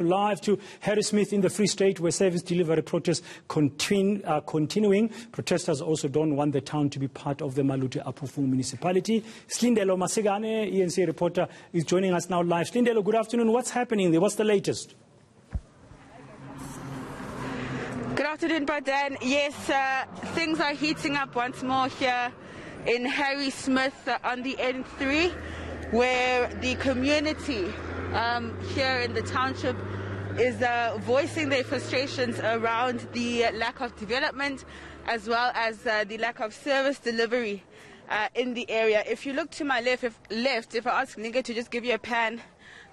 Live to Harrismith in the Free State, where service delivery protests are continuing. Protesters also don't want the town to be part of the Maluti Apofung municipality. Slindelo Masikane, eNCA reporter, is joining us now live. Slindelo, good afternoon. What's happening there? What's the latest? Good afternoon, Badan. Yes, things are heating up once more here in Harrismith on the N3, where the community here in the township is voicing their frustrations around the lack of development as well as the lack of service delivery in the area. If you look to my left, if I ask Ninga to just give you a pan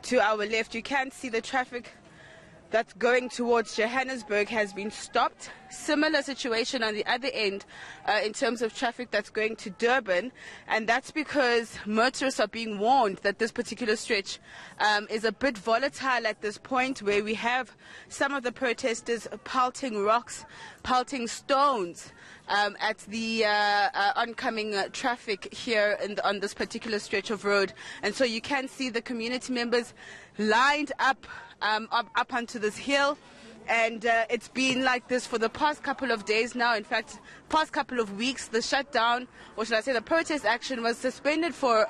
to our left, you can see the traffic that's going towards Johannesburg has been stopped. Similar situation on the other end in terms of traffic that's going to Durban, and that's because motorists are being warned that this particular stretch is a bit volatile at this point, where we have some of the protesters pelting rocks, pelting stones at the oncoming traffic here on this particular stretch of road. And so you can see the community members lined up up onto this hill, and it's been like this for the past couple of days now. In fact, past couple of weeks. The shutdown, or should I say the protest action, was suspended for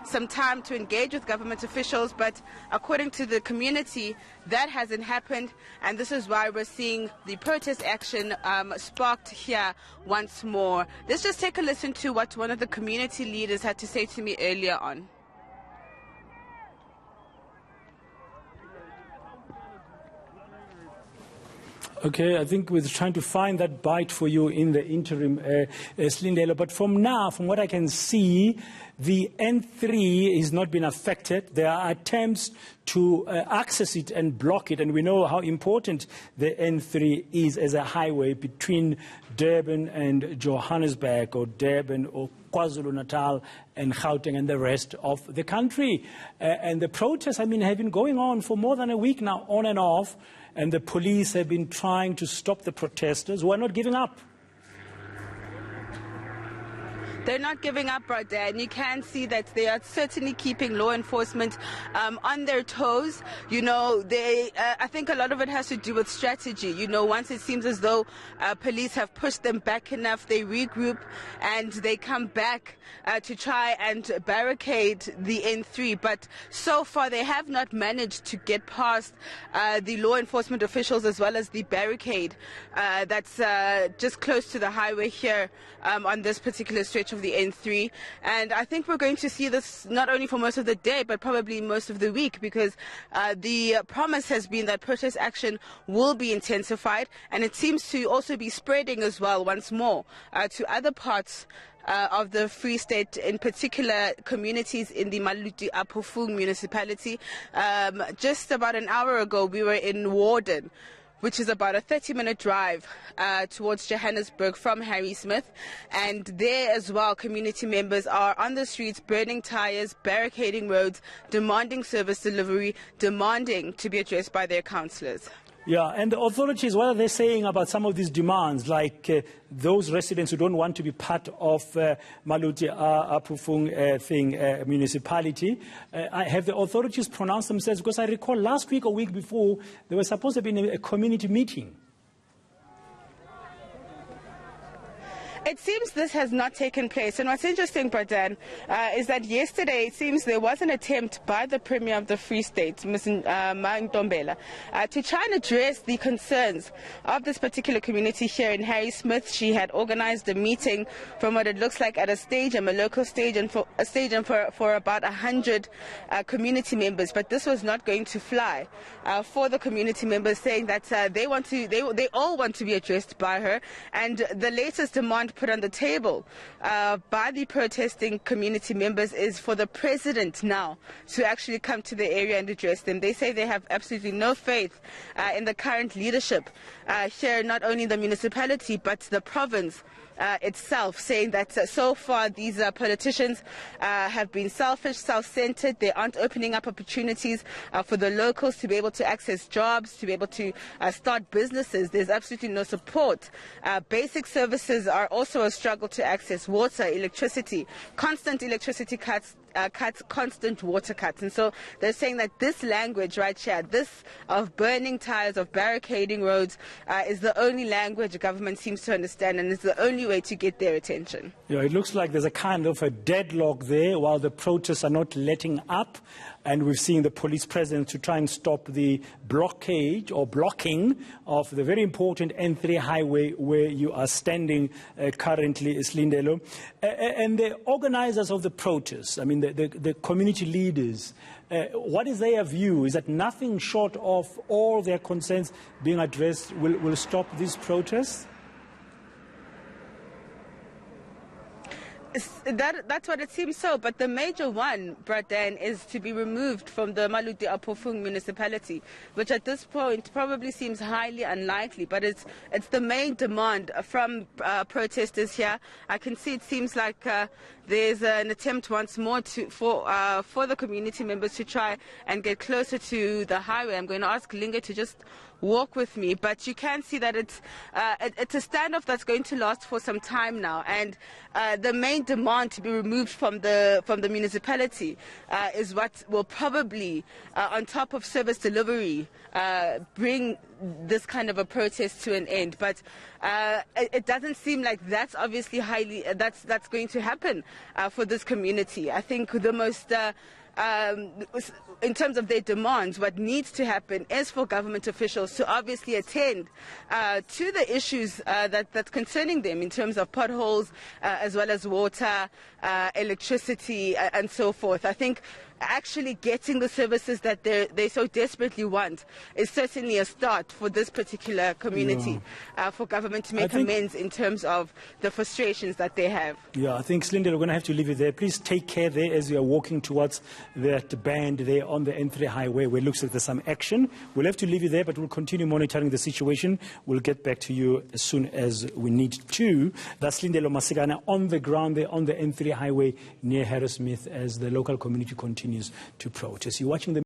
some time to engage with government officials, but according to the community, that hasn't happened, and this is why we're seeing the protest action sparked here once more. Let's just take a listen to what one of the community leaders had to say to me earlier on. Okay, I think we're trying to find that bite for you in the interim, Slindelo. But from now, from what I can see, the N3 is not been affected. There are attempts to access it and block it, and we know how important the N3 is as a highway between Durban and Johannesburg, or Durban or KwaZulu-Natal and Gauteng and the rest of the country. And the protests, have been going on for more than a week now, on and off, and the police have been trying to stop the protesters who are not giving up. They're not giving up, brother, and you can see that they are certainly keeping law enforcement on their toes. You know, I think a lot of it has to do with strategy. You know, once it seems as though police have pushed them back enough, they regroup and they come back to try and barricade the N3. But so far, they have not managed to get past the law enforcement officials as well as the barricade that's just close to the highway here on this particular stretch of the N3. And I think we're going to see this not only for most of the day, but probably most of the week, because the promise has been that protest action will be intensified, and it seems to also be spreading as well once more to other parts of the Free State, in particular communities in the Maluti Apofung municipality. Just about an hour ago, we were in Warden, which is about a 30-minute drive towards Johannesburg from Harrismith. And there as well, community members are on the streets burning tires, barricading roads, demanding service delivery, demanding to be addressed by their councillors. Yeah, and the authorities, what are they saying about some of these demands, like those residents who don't want to be part of Maluti Apofung municipality? Have the authorities pronounced themselves? Because I recall last week or week before, there was supposed to be a community meeting. It seems this has not taken place. And what's interesting, Badan, is that yesterday it seems there was an attempt by the Premier of the Free State, Ms. Ntombela, to try and address the concerns of this particular community here in Harrismith. She had organized a meeting, from what it looks like, at a stadium, a local stadium, for about 100 community members. But this was not going to fly for the community members, saying that they all want to be addressed by her. And the latest demand put on the table by the protesting community members is for the president now to actually come to the area and address them. They say they have absolutely no faith in the current leadership here, not only the municipality but the province itself, saying that so far these politicians have been selfish, self-centered. They aren't opening up opportunities for the locals to be able to access jobs, to be able to start businesses. There's absolutely no support. Basic services are also a struggle to access: water, electricity, constant electricity cuts, cuts, constant water cuts. And so they're saying that this language right here, this of burning tires, of barricading roads, is the only language the government seems to understand, and is the only way to get their attention. Yeah, it looks like there's a kind of a deadlock there while the protests are not letting up, and we've seen the police presence to try and stop the blockade or blocking of the very important N3 highway where you are standing currently, Slindelo. And the organizers of the protests, I mean the community leaders, what is their view? Is that nothing short of all their concerns being addressed will stop these protests? That's what it seems so, but the major one, Bradan, is to be removed from the Maluti Apofung municipality, which at this point probably seems highly unlikely, but it's the main demand from protesters here. I can see it seems like there's an attempt once more for the community members to try and get closer to the highway. I'm going to ask Linga to just walk with me, but you can see that it's a standoff that's going to last for some time now, and the main demand to be removed from the municipality is what will probably, on top of service delivery, bring this kind of a protest to an end. But it doesn't seem like that's obviously that's going to happen for this community. I think the most in terms of their demands, what needs to happen is for government officials to obviously attend to the issues that's concerning them in terms of potholes, as well as water, electricity, and so forth. I think actually getting the services that they so desperately want is certainly a start for this particular community, for government to make amends in terms of the frustrations that they have. Yeah, I think, Slindelo, we're going to have to leave it there. Please take care there as you are walking towards that band there on the N3 highway where it looks like there's some action. We'll have to leave you there, but we'll continue monitoring the situation. We'll get back to you as soon as we need to. That's Slindelo Masikane on the ground there on the N3 highway near Harrismith as the local community continues to protest. You're watching the